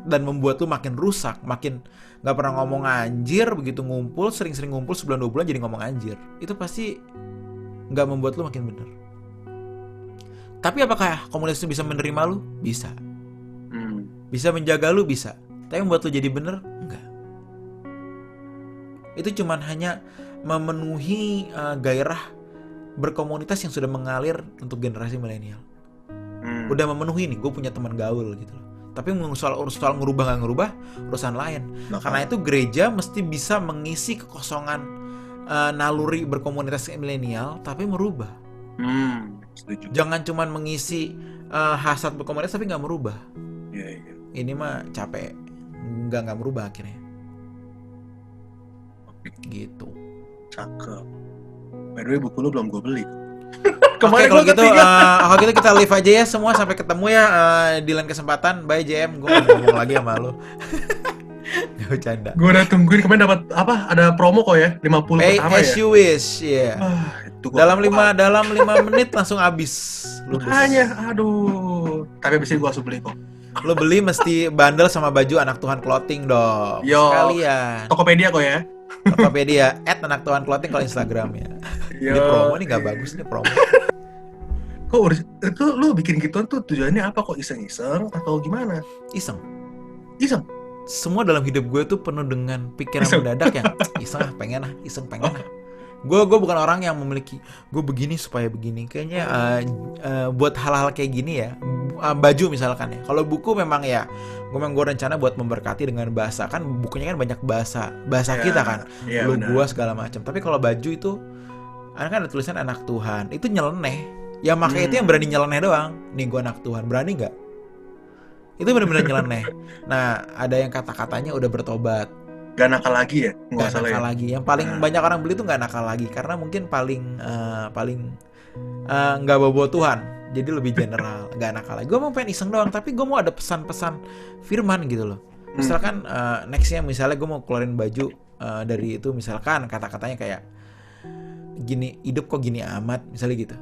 dan membuat lo makin rusak, makin nggak pernah ngomong anjir, begitu ngumpul sering-sering ngumpul sebulan 2 bulan jadi ngomong anjir, itu pasti nggak membuat lo makin benar. Tapi apakah komunitas itu bisa menerima lu? Bisa. Bisa menjaga lu? Bisa. Tapi membuat lu jadi bener? Enggak. Itu cuman hanya memenuhi gairah berkomunitas yang sudah mengalir untuk generasi milenial. Udah memenuhi nih, gue punya teman gaul gitu loh. Tapi soal ngerubah nggak ngerubah, urusan lain. Karena itu gereja mesti bisa mengisi kekosongan naluri berkomunitas milenial, tapi merubah. Setuju. Jangan cuma mengisi hasrat berkomunitas tapi nggak merubah. Iya. Ini mah capek, nggak merubah akhirnya. Gitu. Cakep. By the way, buku lu belum gue beli. Oke, kalau gitu, kita live aja ya semua, sampai ketemu ya di lain kesempatan. Bye JM, gue ngomong lagi sama lo. Gak bercanda. Gue udah tungguin kemarin dapat apa? Ada promo kok ya, 50 Pay pertama ya. as you wish, ya. Dalam 5 menit langsung habis. Makanya, aduh. Tapi abis ini gue langsung beli kok. Lo beli mesti bandel sama baju Anak Tuhan Clothing dong. Yo, sekalian. Tokopedia kok ya. Tokopedia @Anak Tuhan Clothing kalau Instagram ya. Yo. Ini promo nih gak bagus nih promo. Kok itu lu bikin gituan tuh tujuannya apa kok? Iseng-iseng atau gimana? Iseng. semua dalam hidup gue tuh penuh dengan pikiran Iseng. mendadak yang iseng pengen ah. Gue bukan orang yang memiliki gue begini supaya begini. Kayaknya buat hal-hal kayak gini ya, baju misalkan ya. Kalau buku memang ya, gue rencana buat memberkati dengan bahasa, kan bukunya kan banyak bahasa Ya, kita kan, iya, lu benar. gua segala macam. Tapi kalau baju itu, kan ada tulisan anak Tuhan, itu nyeleneh. Ya makanya itu yang berani nyeleneh doang. Nih gue anak Tuhan, berani nggak? Itu benar-benar nyeleneh. Nah, ada yang kata-katanya udah bertobat. Gak nakal lagi ya? Nggak Nggak salah nakal ya? lagi. Yang paling Nah. banyak orang beli tuh nggak nakal lagi karena mungkin paling nggak bawa Tuhan, jadi lebih general, nggak nakal lagi. Gue mau pengen iseng doang, tapi gue mau ada pesan-pesan firman gitu loh. Misalkan nextnya misalnya gue mau keluarin baju dari itu, misalkan kata-katanya kayak gini, hidup kok gini amat, misalnya gitu.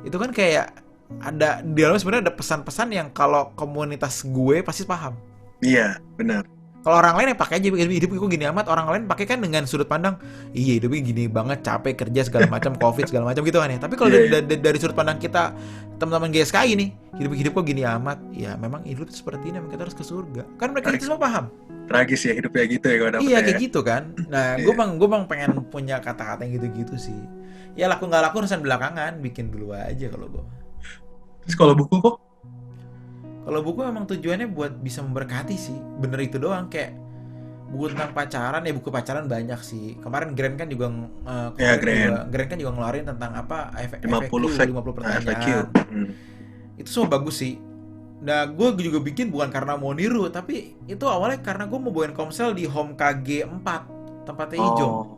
Itu kan kayak ada di dalam sebenarnya ada pesan-pesan yang kalau komunitas gue pasti paham. Iya, benar. Kalau orang lain yang pakai aja hidup kok gini amat, orang lain pakai kan dengan sudut pandang, iya hidupnya gini banget, capek kerja segala macam, covid segala macam gitu kan ya. Tapi kalau Iya, dari sudut pandang kita, teman-teman GSKI nih, hidup kok gini amat, ya memang hidup seperti ini, memang kita harus ke surga. Kan mereka itu semua paham. Tragis ya hidupnya gitu ya kalau dapetnya Iya ya. kayak gitu kan. Nah, gue bang pengen punya kata-kata yang gitu-gitu sih. Ya laku nggak laku urusan belakangan, bikin dulu aja kalau gue. Terus kalau buku kok? Kalau buku emang tujuannya buat bisa memberkati sih, bener itu doang. Kayak buku tentang pacaran, ya buku pacaran banyak sih. Kemarin Grand kan juga Ya, Grand. kan juga ngeluarin tentang apa 50 50 pertanyaan. FAQ. Itu semua bagus sih. Nah, gue juga bikin bukan karena mau niru, tapi itu awalnya karena gue mau bawain komsel di Home KG 4, tempatnya Ijong. Oh.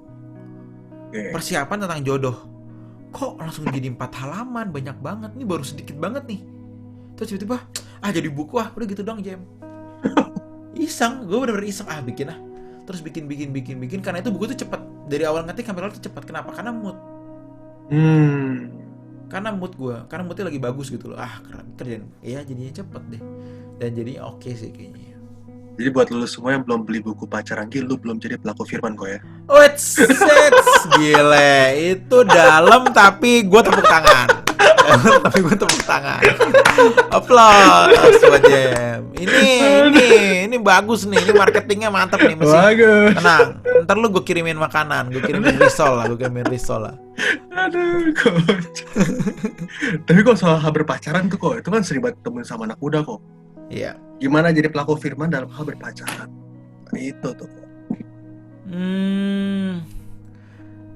Oke. Persiapan tentang jodoh. Kok langsung jadi 4 halaman, banyak banget. Ini baru sedikit banget nih. Terus tiba-tiba, jadi buku udah gitu dong, Jem. Iseng, gue bener-bener iseng, bikin Terus bikin, karena itu buku tuh cepet. Dari awal ngetik sampai lalu tuh cepet. Kenapa? Karena mood. Karena moodnya lagi bagus gitu loh. Keren, kerjaan. Ya jadinya cepet deh. Dan jadinya oke sih kayaknya. Jadi buat lu semua yang belum beli buku pacaran Ki, lu belum jadi pelaku firman kok ya. Wets, gile. Itu dalam tapi gue tepuk tangan. Applause buat Jem. Ini bagus nih. Ini marketingnya mantap nih. Bagus. Tenang. Ntar lu gue kirimin makanan. Gue kirimin risol lah. Aduh, coach. Tapi kok soal hal berpacaran tuh kok, itu kan sering banget temen sama anak muda kok. Iya. Gimana jadi pelaku firman dalam hal berpacaran? Nah, itu tuh kok.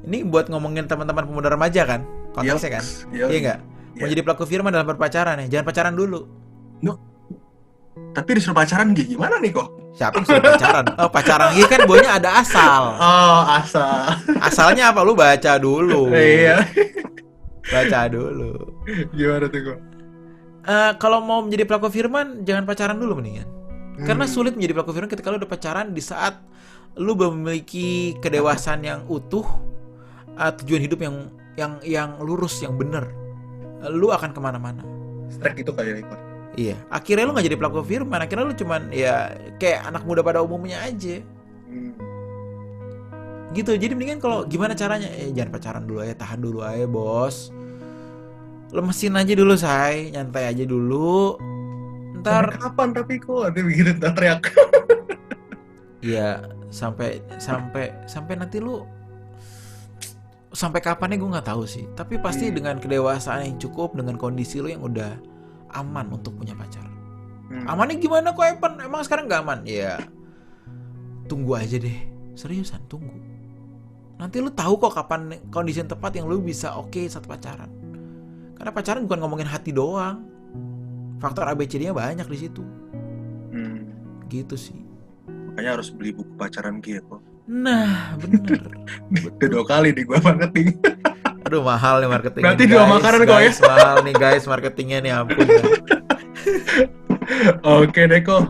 Ini buat ngomongin teman-teman pemuda remaja kan? Konteksnya kan? Iya Iya nggak? Mau jadi pelaku firman dalam berpacaran ya? Jangan pacaran dulu. Tapi disuruh pacaran gimana nih kok? Siapa yang suruh pacaran? Oh, pacaran ini kan bonya ada asal. Oh, asal. Asalnya apa? Lu baca dulu. Iya. Baca dulu. Gimana tuh kok? Kalau mau menjadi pelaku firman, jangan pacaran dulu mendingan. Karena sulit menjadi pelaku firman ketika lu udah pacaran di saat lu belum memiliki kedewasaan yang utuh, tujuan hidup yang lurus, yang benar. Lu akan kemana-mana. Strike itu kayak ikut. Iya, akhirnya lu nggak jadi pelaku firman, akhirnya lu cuman ya kayak anak muda pada umumnya aja. Gitu, jadi mendingan kalau gimana caranya? Jangan pacaran dulu aja, tahan dulu aja bos. Lemesin aja dulu say, nyantai aja dulu. Ntar Sampai kapan tapi kok ada begitu teriak. ya sampai nanti lu sampai kapannya gue nggak tahu sih. Tapi pasti dengan kedewasaan yang cukup, dengan kondisi lu yang udah aman untuk punya pacar. Amannya gimana kok Evan? Emang sekarang nggak aman? Ya tunggu aja deh, seriusan tunggu. Nanti lu tahu kok kapan kondisi yang tepat yang lu bisa oke saat pacaran. Karena pacaran bukan ngomongin hati doang, faktor ABCD-nya banyak di situ. Gitu sih. Makanya harus beli buku pacaran gitu. Nah, bener. Udah 2 kali di gua marketing. Aduh, mahal nih marketingnya. Berarti nih, 2 guys. makanan kok ya? Guys, mahal nih guys marketingnya nih, ampun. Oke deh kok.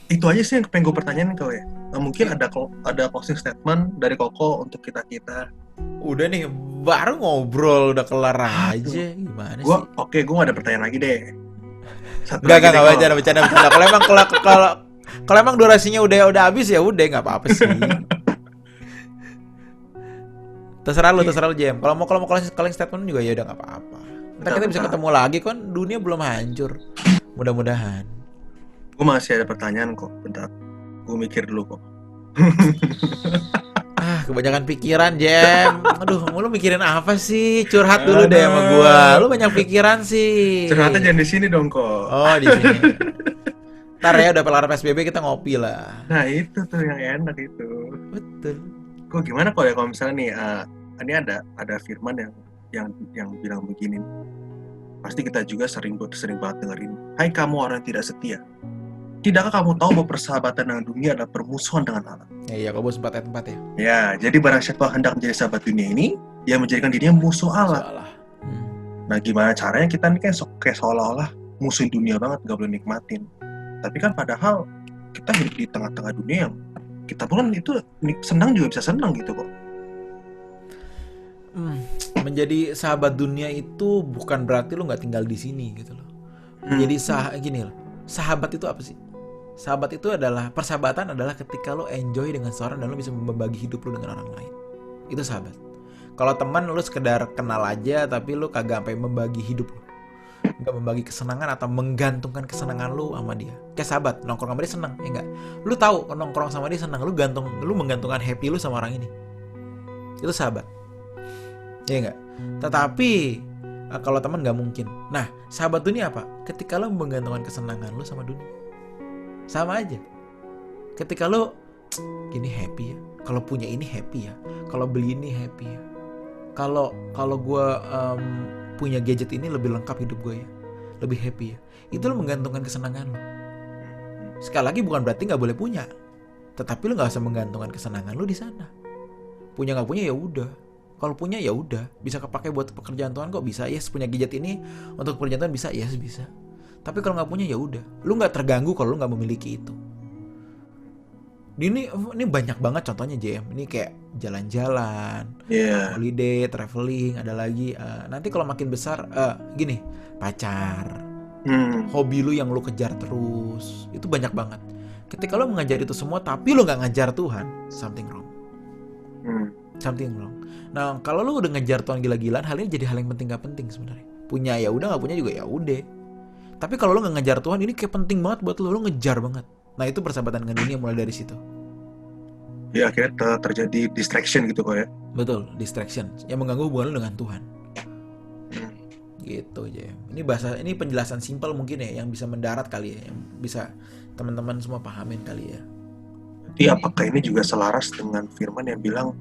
Itu aja sih yang pengen gue pertanyain kok ya. Mungkin ada closing statement dari Koko untuk kita-kita. Udah nih, baru ngobrol udah kelar aja. Gimana sih? Oke, gue gak ada pertanyaan lagi deh. Enggak bercanda. Kalau emang durasinya udah habis ya udah nggak apa-apa sih. Terserah lu Jem. Kalau mau closing statement juga ya udah nggak apa-apa. Ntar kita bisa ketemu lagi kan, dunia belum hancur. Mudah-mudahan. Gue masih ada pertanyaan kok, bentar. Gue mikir dulu kok. Kebanyakan pikiran, Jem. Aduh, lu mikirin apa sih? Curhat dulu deh sama gua. Lu banyak pikiran sih. Curhatnya jangan di sini dong kok. Oh, di sini. Ntar ya udah kelar PSBB kita ngopi lah. Nah itu tuh yang enak itu. Betul. Kok gimana kok ya kalau misalnya nih, ini ada firman yang bilang begini. Pasti kita juga sering banget dengerin. Hai kamu orang yang tidak setia. Tidakkah kamu tahu bahwa persahabatan dengan dunia adalah permusuhan dengan Allah? Iya, Yakobus 4 ayat 4 ya. Ya, jadi barang siapa hendak menjadi sahabat dunia ini, dia menjadikan dirinya musuh Allah. Salah. Nah, gimana caranya kita nih kayak seolah-olah musuhin dunia banget, gak boleh nikmatin. Tapi kan padahal kita hidup di tengah-tengah dunia yang kita pun itu senang juga bisa senang gitu kok. Menjadi sahabat dunia itu bukan berarti lu nggak tinggal di sini gitu loh. Jadi gini loh, sahabat itu apa sih? Sahabat itu adalah, persahabatan adalah ketika lo enjoy dengan seorang dan lo bisa membagi hidup lo dengan orang lain. Itu sahabat. Kalau teman lo sekedar kenal aja tapi lo kagak sampai membagi hidup lo, nggak membagi kesenangan atau menggantungkan kesenangan lo sama dia. Kayak sahabat, nongkrong sama dia senang, ya enggak? Lo tahu nongkrong sama dia senang, lo menggantungkan happy lo sama orang ini. Itu sahabat. Ya enggak? Tetapi kalau teman nggak mungkin. Nah, sahabat dunia apa? Ketika lo menggantungkan kesenangan lo sama dunia. Sama aja. Ketika lo gini happy ya, kalau punya ini happy ya, kalau beli ini happy ya, kalau gue punya gadget ini lebih lengkap hidup gue ya, lebih happy ya. Itu lo menggantungkan kesenangan lo. Sekali lagi bukan berarti nggak boleh punya, tetapi lo nggak usah menggantungkan kesenangan lo di sana. Punya nggak punya ya udah. Kalau punya ya udah, bisa kepake buat pekerjaan Tuhan kok bisa. Yes, punya gadget ini untuk pekerjaan Tuhan bisa, yes bisa. Tapi kalau nggak punya ya udah, lu nggak terganggu kalau lu nggak memiliki itu. Ini banyak banget contohnya JM. Ini kayak jalan-jalan, holiday, traveling, ada lagi. Nanti kalau makin besar, gini, pacar, hobi lu yang lu kejar terus, itu banyak banget. Ketika lu mengajar itu semua, tapi lu nggak ngajar Tuhan, something wrong. Something wrong. Nah, kalau lu udah ngejar Tuhan gila-gilaan, hal ini jadi hal yang penting gak penting sebenarnya. Punya ya udah, nggak punya juga ya udah. Tapi kalau lo nggak ngejar Tuhan, ini kayak penting banget buat lo ngejar banget. Nah itu persahabatan dengan dunia mulai dari situ. Ya akhirnya terjadi distraction gitu kok ya. Betul, distraction yang mengganggu hubungan lo dengan Tuhan. Gitu aja. Ini penjelasan simpel mungkin ya, yang bisa mendarat kali ya, yang bisa teman-teman semua pahamin kali ya. Jadi apakah ini juga selaras dengan firman yang bilang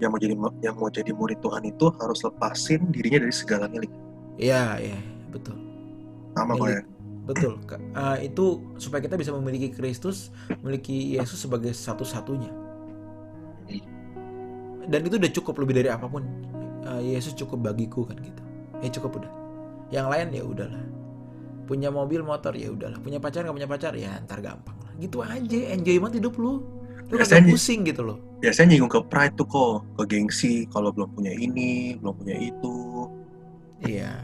yang mau jadi murid Tuhan itu harus lepasin dirinya dari segala milik? Iya, betul. Sama kok ya. Betul. Itu supaya kita bisa memiliki Kristus, memiliki Yesus sebagai satu-satunya. Dan itu udah cukup, lebih dari apapun. Yesus cukup bagiku kan gitu. Cukup udah. Yang lain ya udahlah. Punya mobil, motor ya udahlah. Punya pacar nggak punya pacar ya ntar gampang lah. Gitu aja, enjoy banget hidup lu. Lu gak pusing gitu loh. Biasanya nyinggung ke pride tuh kok, ke gengsi. Kalau belum punya ini, belum punya itu. Iya.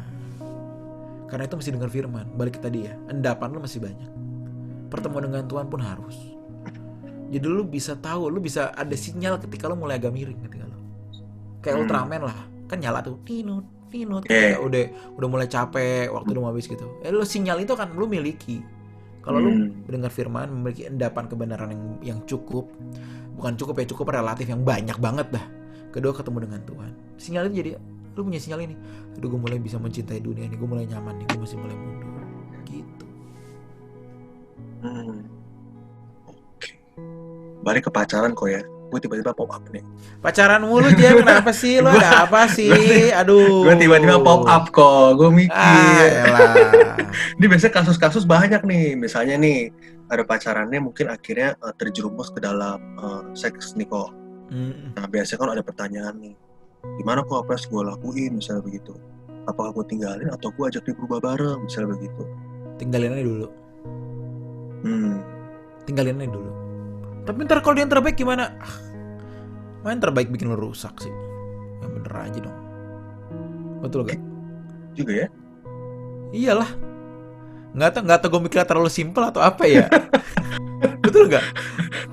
Karena itu mesti dengar firman. Balik ke tadi ya, endapan lu masih banyak. Pertemuan dengan Tuhan pun harus. Jadi lu bisa tahu, lu bisa ada sinyal ketika lu mulai agak miring ketika lu. Kayak Ultraman lah, kan nyala tuh, tinut. Ketika udah mulai capek, waktu udah mau habis gitu. Lu sinyal itu kan lu miliki. Kalau lu mendengar firman, memiliki endapan kebenaran yang cukup, bukan cukup ya, cukup relatif yang banyak banget dah. Kedua ketemu dengan Tuhan. Sinyal itu jadi lu punya sinyal ini, aduh gue mulai bisa mencintai dunia ini, gue mulai nyaman nih, gue masih mulai mundur gitu. Oke. Balik ke pacaran kok ya, gue tiba-tiba pop up nih. Pacaran mulu Jam, kenapa sih lo, ada apa sih? Aduh, gue tiba-tiba pop up kok, gue mikir. Ini biasanya kasus-kasus banyak nih, misalnya nih ada pacarannya mungkin akhirnya terjerumus ke dalam seks nih kok. Nah biasanya kan ada pertanyaan nih, gimana kok apa yang gue lakuin misalnya begitu, apakah gue tinggalin atau gue ajak dia berubah bareng misalnya begitu. Tinggalin aja dulu. Tinggalin aja dulu. Tapi ntar kalau dia yang terbaik gimana? Main terbaik bikin lo rusak sih. Yang bener aja dong. Betul gak? Juga ya? Iyalah. Nggak tau gue mikirnya terlalu simpel atau apa ya. Betul gak?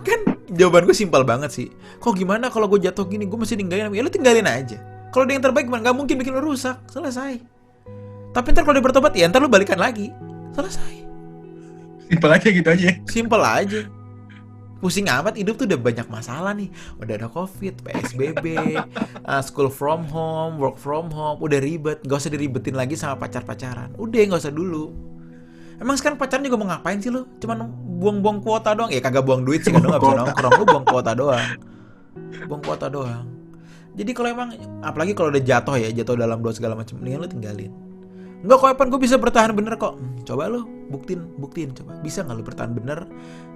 Kan jawaban gue simpel banget sih. Kok gimana kalau gue jatuh gini, gue mesti tinggalin? Ya lu tinggalin aja. Kalau dia yang terbaik gimana? Gak mungkin bikin lo rusak. Selesai. Tapi ntar kalau dia bertobat, ya ntar lu balikan lagi. Selesai. Simpel aja gitu aja. Simple aja. Pusing amat, hidup tuh udah banyak masalah nih. Udah ada COVID, PSBB, school from home, work from home. Udah ribet, gak usah diribetin lagi sama pacar-pacaran. Udah, gak usah dulu. Emang sekarang pacaran juga mau ngapain sih lu? Cuman buang-buang kuota doang. Ya kagak buang duit sih, kan lu gak bisa nongkrong. Lu buang kuota doang. Buang kuota doang. Jadi kalau emang, apalagi kalau udah jatuh ya, jatuh dalam doa segala macam, mendingan lu tinggalin. Enggak kok Evan, gue bisa bertahan bener kok. Coba lu buktiin coba. Bisa nggak lu bertahan bener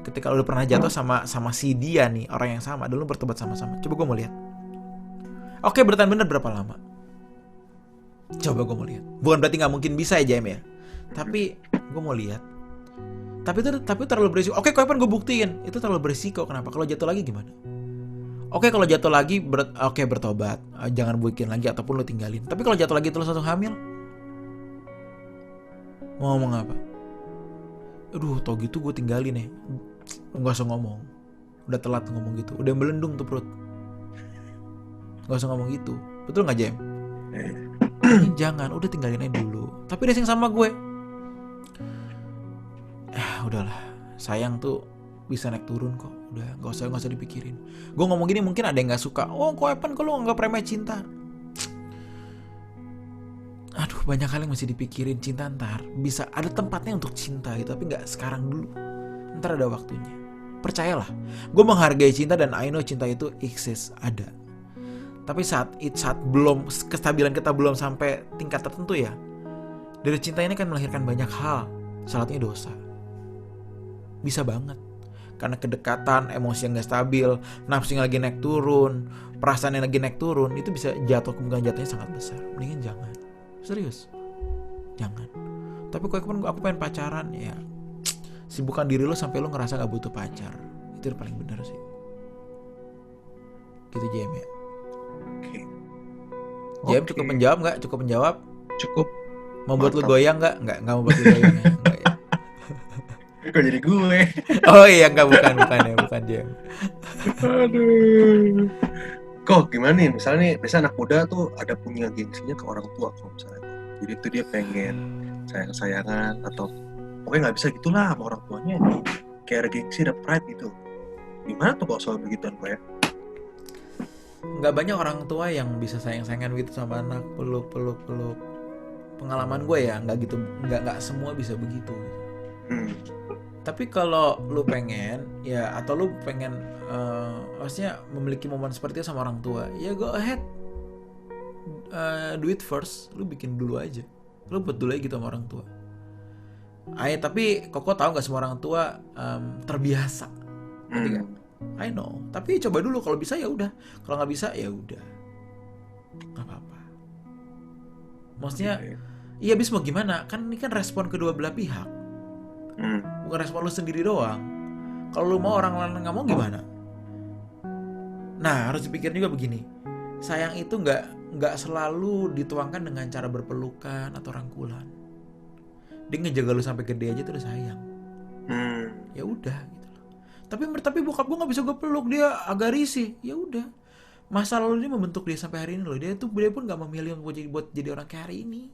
ketika lu udah pernah jatuh sama si dia nih, orang yang sama, dan lu bertobat sama-sama. Coba gue mau lihat. Oke, bertahan bener berapa lama? Coba gue mau lihat. Bukan berarti nggak mungkin bisa ya, Jem ya. Tapi gue mau lihat. Tapi terlalu berisiko. Oke, kok Evan gue buktiin. Itu terlalu berisiko. Kenapa? Kalau jatuh lagi gimana? Oke, kalau jatuh lagi bertobat. Jangan bikin lagi ataupun lu tinggalin. Tapi kalau jatuh lagi terus langsung hamil, mau ngomong apa? Aduh, tau gitu gue tinggalin ya. Gak usah ngomong. Udah telat ngomong gitu. Udah melendung tuh perut. Gak usah ngomong gitu. Betul gak, Jem? Jangan, udah tinggalin aja dulu. Tapi dia sayang sama gue. Udahlah. Sayang tuh bisa naik turun kok. Udah, gak usah dipikirin. Gue ngomong gini mungkin ada yang gak suka. Oh, kok Evan kalau nggak remeh cinta? Aduh, banyak hal yang masih dipikirin. Cinta ntar bisa ada tempatnya untuk cinta gitu, tapi nggak sekarang dulu. Ntar ada waktunya. Percayalah, gue menghargai cinta dan I know cinta itu exist, ada. Tapi saat belum kestabilan kita belum sampai tingkat tertentu ya, dari cinta ini kan melahirkan banyak hal. Salah satunya dosa. Bisa banget. Karena kedekatan, emosi yang gak stabil, nafsu yang lagi naik turun, perasaan yang lagi naik turun, itu bisa kemungkinan jatuhnya sangat besar. Mendingan jangan. Serius, jangan. Tapi kok aku pengen pacaran ya, sibukkan diri lo sampai lo ngerasa gak butuh pacar. Itu yang paling benar sih. Gitu Jem ya. Oke. Jem cukup menjawab nggak? Cukup menjawab? Cukup. Membuat lo goyang nggak? Nggak membuat lo goyang ya? Nggak ya? Kok jadi gue? Oh iya, nggak, bukan Jem. Aduh. Kok gimana nih? Misalnya nih, biasa anak muda tuh ada punya gengsinya ke orang tua kalau misalnya. Jadi tuh dia pengen sayang-sayangan atau pokoknya nggak bisa gitulah sama orang tuanya. Kayak ada gengsi, ada pride gitu. Gimana tuh kalau soal begituan kok ya? Nggak banyak orang tua yang bisa sayang-sayangan gitu sama anak, peluk. Pengalaman gue ya, nggak gitu, nggak semua bisa begitu. Tapi kalau lu pengen ya, atau lu pengen maksudnya memiliki momen seperti itu sama orang tua, ya go ahead, do it first. Lu bikin dulu aja, lu buat dulu aja gitu sama orang tua. Tapi Koko tahu nggak semua orang tua terbiasa, ngerti nggak? I know, tapi coba dulu, kalau bisa ya udah, kalau nggak bisa ya udah, nggak apa-apa. Maksudnya, iya abis mau gimana? Kan ini kan respon kedua belah pihak, bukan respon lu sendiri doang. Kalau lu mau, orang lain nggak mau gimana? Nah, harus dipikir juga begini, sayang itu nggak selalu dituangkan dengan cara berpelukan atau rangkulan. Dia ngejaga lu sampai gede aja tuh udah sayang. Ya udah gitu loh. Tapi bokap gue nggak bisa gue peluk, dia agak risih. Ya udah, masa lalu ini membentuk dia sampai hari ini loh. Dia pun nggak memilih buat jadi orang kayak hari ini.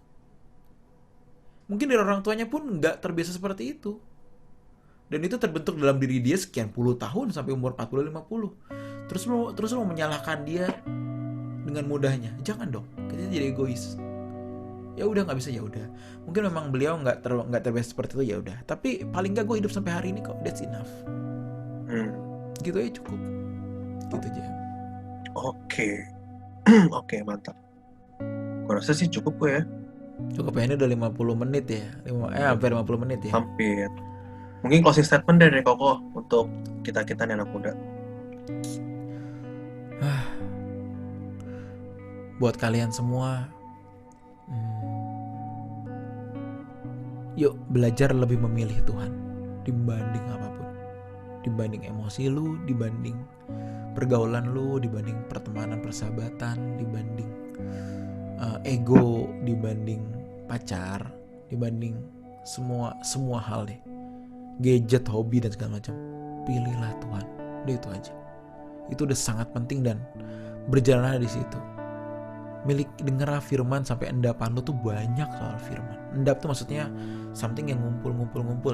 Mungkin dari orang tuanya pun nggak terbiasa seperti itu. Dan itu terbentuk dalam diri dia sekian puluh tahun sampai umur 40-50. Terus lu mau menyalahkan dia dengan mudahnya. Jangan dong, kita jadi egois. Ya udah, nggak bisa, ya udah. Mungkin memang beliau nggak terbiasa seperti itu, ya udah. Tapi paling nggak gue hidup sampai hari ini kok, that's enough. Gitu aja cukup. Gitu aja. Oke, mantap. Gue rasa sih cukup kok ya. Cukup ya, ini udah 50 menit ya. Hampir 50 menit ya. Hampir. Mungkin closing statement dari Koko untuk kita-kita nih anak muda. Buat kalian semua, yuk belajar lebih memilih Tuhan dibanding apapun. Dibanding emosi lu, dibanding pergaulan lu, dibanding pertemanan, persahabatan, dibanding ego, dibanding pacar, dibanding semua hal deh. Gadget, hobi dan segala macam. Pilihlah Tuhan. Udah itu aja. Itu udah sangat penting, dan berjalanlah di situ. Dengarlah firman sampai endapan lu tuh banyak soal firman. Endap tuh maksudnya something yang ngumpul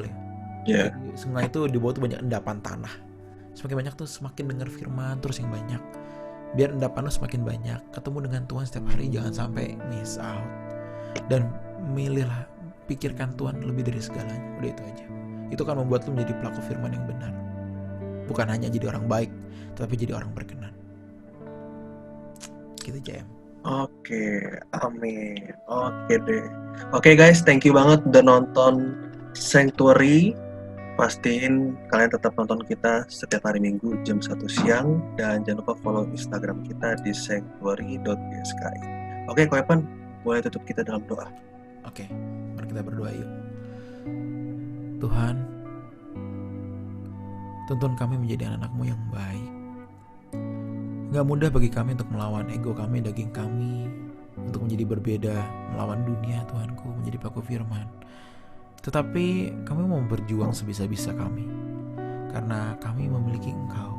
ya. Iya. Jadi sungai itu di bawah tuh banyak endapan tanah. Semakin banyak tuh semakin dengar firman terus yang banyak. Biar endapan lu semakin banyak. Ketemu dengan Tuhan setiap hari, jangan sampai miss out. Dan milihlah, pikirkan Tuhan lebih dari segalanya. Udah itu aja. Itu kan membuat lu menjadi pelaku firman yang benar. Bukan hanya jadi orang baik, tetapi jadi orang berkenan. Gitu JM. Oke, amin. Oke deh. Oke guys, thank you banget udah nonton Sanctuary. Pastiin kalian tetap nonton kita setiap hari Minggu jam 1 siang. Dan jangan lupa follow Instagram kita di sanctuary.bski. Oke, Ko Evan, boleh tutup kita dalam doa. Oke, mari kita berdoa yuk. Tuhan, tuntun kami menjadi anak-anak-Mu yang baik. Gak mudah bagi kami untuk melawan ego kami, daging kami, untuk menjadi berbeda, melawan dunia Tuhanku, menjadi pelaku firman. Tetapi kami mau berjuang sebisa-bisa kami, karena kami memiliki Engkau,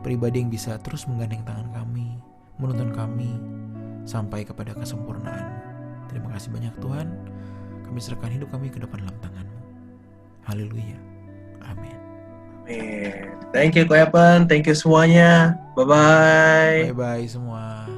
pribadi yang bisa terus menggandeng tangan kami, menuntun kami sampai kepada kesempurnaan. Terima kasih banyak Tuhan, kami serahkan hidup kami ke depan dalam tangan-Mu. Haleluya, amin. Amin. Thank you Ko Evan, thank you semuanya. Bye-bye. Bye-bye semua.